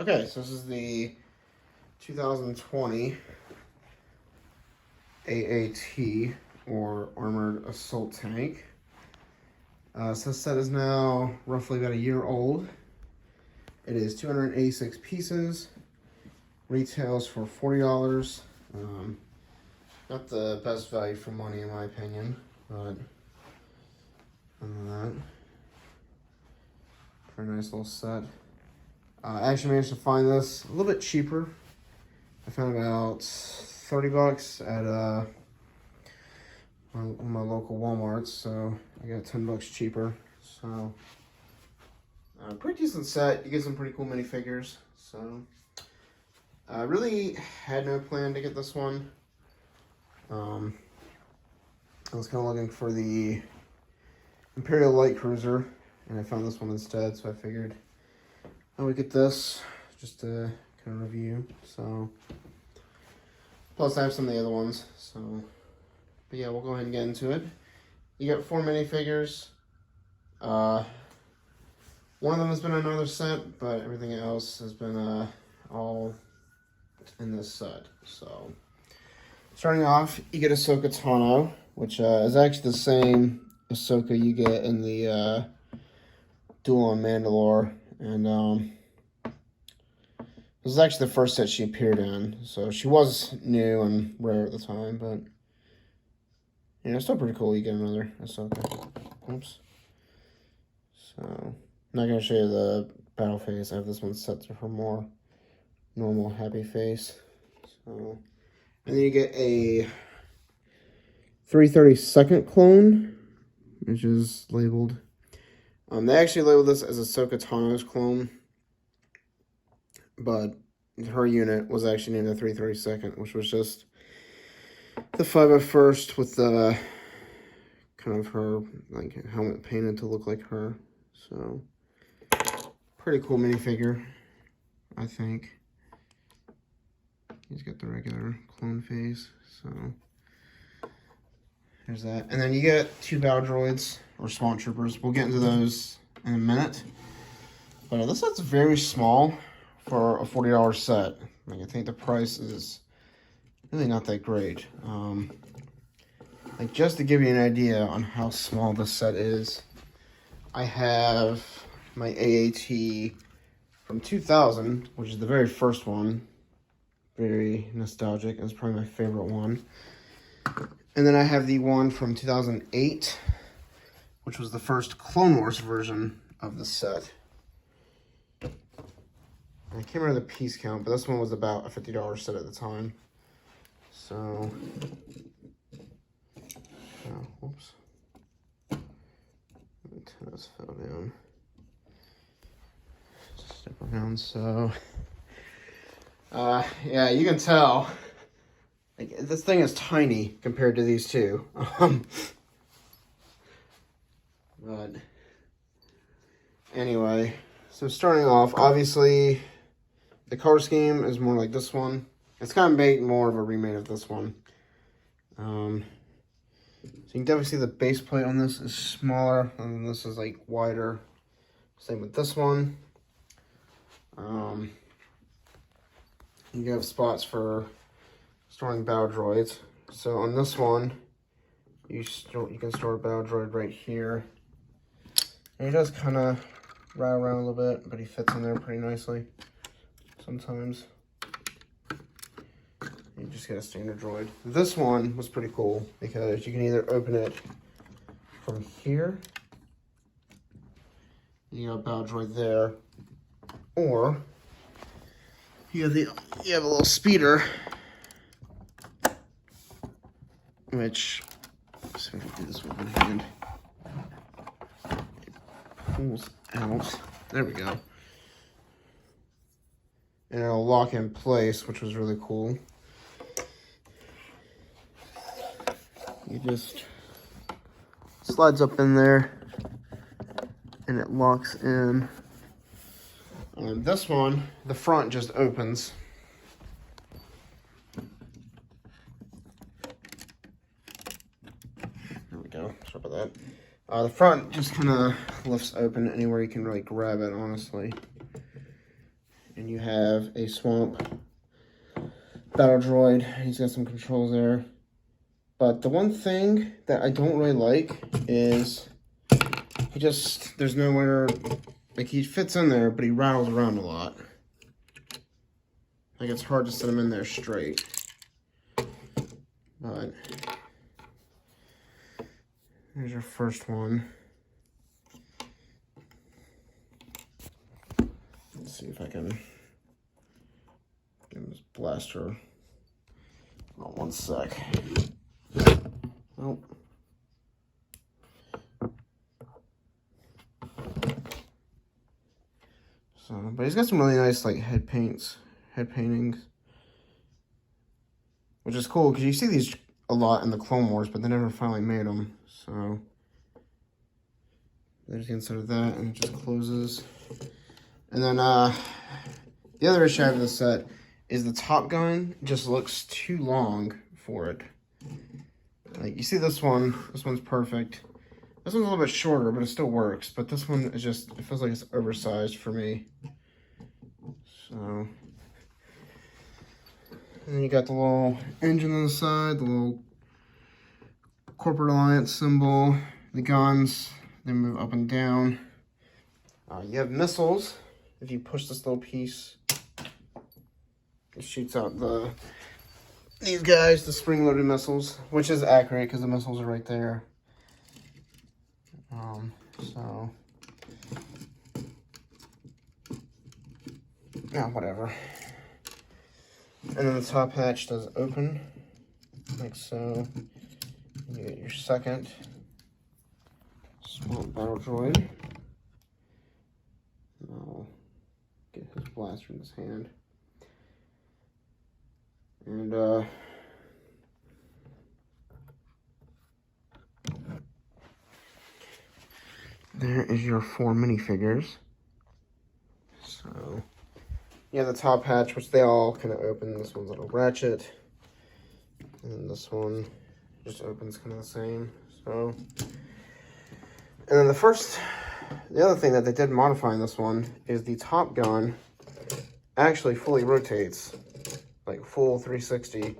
Okay, so this is the 2020 AAT, or Armored Assault Tank. So this set is now roughly about a year old. It is 286 pieces. Retails for $40. Not the best value for money in my opinion, but other than that, pretty nice little set. I actually managed to find this a little bit cheaper. I found about $30 at one of my local Walmarts, so I got $10 cheaper. So pretty decent set. You get some pretty cool minifigures. So I really had no plan to get this one. I was kind of looking for the Imperial Light Cruiser, and I found this one instead. So I figured I would get this just to kind of review. So plus I have some of the other ones. So, but yeah, we'll go ahead and get into it. You got 4 minifigures. One of them has been another set, but everything else has been all in this set. So, starting off, you get Ahsoka Tonno, which is actually the same Ahsoka you get in the Duel on Mandalore, and this is actually the first set she appeared in. So she was new and rare at the time, but you know, still pretty cool. You get another Ahsoka. Oops. So I'm not gonna show you the battle face. I have this one set to her more normal happy face. So, and then you get a 332nd clone, which is labeled. They actually labeled this as Ahsoka Tonno's clone, but her unit was actually named the 332nd, which was just the 501st with the kind of her like helmet painted to look like her. So pretty cool minifigure, I think. He's got the regular clone face, so there's that. And then you get 2 battle droids, or swamp troopers. We'll get into those in a minute. But this set's very small for a $40 set. Like, I think the price is really not that great. Like, just to give you an idea on how small this set is, I have my AAT from 2000, which is the very first one. Very nostalgic. It's probably my favorite one. And then I have the one from 2008, which was the first Clone Wars version of the set. I can't remember the piece count, but this one was about a $50 set at the time. So, oh, whoops. The tennis fell down. Just step around, so. Yeah, you can tell. Like, this thing is tiny compared to these two. But anyway, so starting off, obviously the color scheme is more like this one. It's kind of made more of a remake of this one. So you can definitely see the base plate on this is smaller, and this is like wider. Same with this one. You have spots for storing battle droids. So on this one, you can store a battle droid right here. And he does kind of ride around a little bit, but he fits in there pretty nicely sometimes. You just get a standard droid. This one was pretty cool because you can either open it from here. You got a battle droid there, or you have a little speeder, which, let's see if I can do this with one hand. It pulls out. There we go. And it'll lock in place, which was really cool. You just slides up in there, and it locks in. This one, the front just opens. There we go. Sorry about that. The front just kind of lifts open anywhere you can really grab it, honestly. and you have a swamp battle droid. He's got some controls there. But the one thing that I don't really like is there's nowhere, like he fits in there, but he rattles around a lot. Like it's hard to set him in there straight. But here's your first one. Let's see if I can get him this blaster. Oh, one sec. Oh. So, but he's got some really nice like head paintings, which is cool because you see these a lot in the Clone Wars, but they never finally made them. So there's the inside of that, and it just closes. And then the other issue I have with this set is the Top Gun just looks too long for it. Like you see this one's perfect. This one's a little bit shorter, but it still works. But this one is just, it feels like it's oversized for me. So, and then you got the little engine on the side, the little Corporate Alliance symbol, the guns, they move up and down. You have missiles. If you push this little piece, it shoots out these guys, the spring-loaded missiles, which is accurate because the missiles are right there. So, yeah, whatever. And then the top hatch does open, like so. You get your second small battle droid. I'll get his blaster in his hand. And, there is your 4 minifigures. So, you have the top hatch, which they all kind of open. This one's a little ratchet. And then this one just opens kind of the same. So, and then the other thing that they did modify in this one is the Top Gun actually fully rotates, like full 360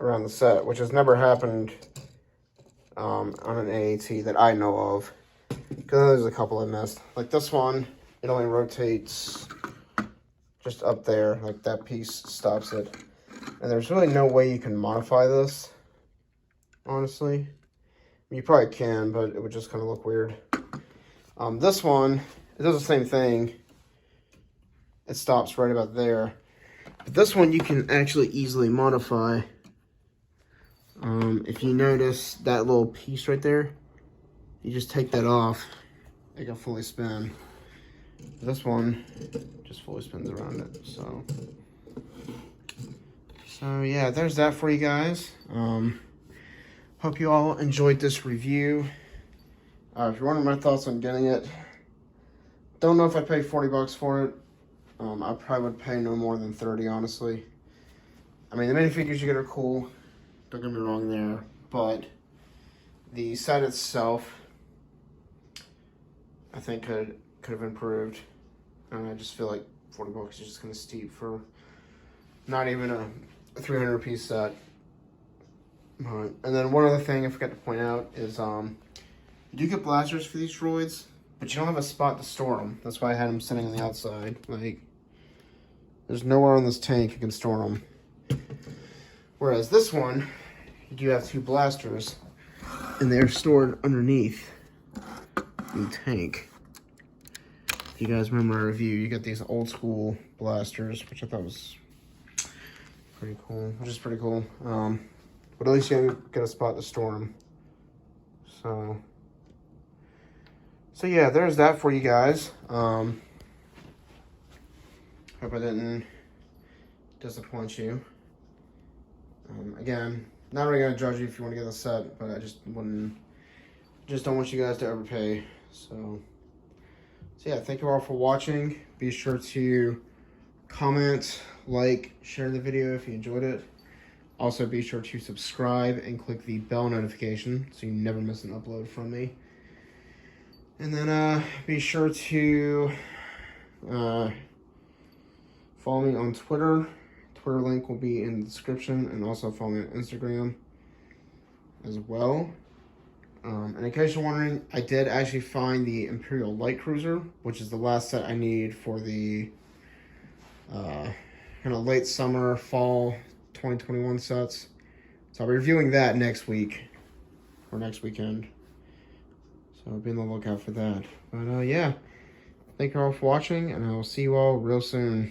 around the set, which has never happened on an AAT that I know of. Because there's a couple I missed. Like this one, it only rotates just up there. Like that piece stops it. And there's really no way you can modify this, honestly. I mean, you probably can, but it would just kind of look weird. This one, it does the same thing. It stops right about there. But this one you can actually easily modify. If you notice that little piece right there, you just take that off, it can fully spin. This one just fully spins around it. So yeah, there's that for you guys. Hope you all enjoyed this review. If you're wondering my thoughts on getting it, don't know if I pay 40 bucks for it. I probably would pay no more than 30, honestly. I mean, the minifigures you get are cool. Don't get me wrong there, but the set itself, I think could have improved. And I just feel like 40 bucks is just kind of steep for not even a 300 piece set. And then one other thing I forgot to point out is you do get blasters for these droids, but you don't have a spot to store them. That's why I had them sitting on the outside. Like, there's nowhere on this tank you can store them. Whereas this one, you do have 2 blasters, and they're stored underneath the tank. If you guys remember our review, you got these old school blasters, which I thought was pretty cool. But at least you get a spot to store them. So yeah, there's that for you guys. Hope I didn't disappoint you. Again, not really gonna judge you if you want to get a set, but I just don't want you guys to overpay. So yeah, thank you all for watching. Be sure to comment, like, share the video if you enjoyed it. Also, be sure to subscribe and click the bell notification so you never miss an upload from me. And then be sure to Follow me on Twitter. Twitter link will be in the description, and also follow me on Instagram as well. And in case you're wondering, I did actually find the Imperial Light Cruiser, which is the last set I need for the kind of late summer, fall 2021 sets. So I'll be reviewing that next week, or next weekend. So be on the lookout for that. But yeah, thank you all for watching, and I will see you all real soon.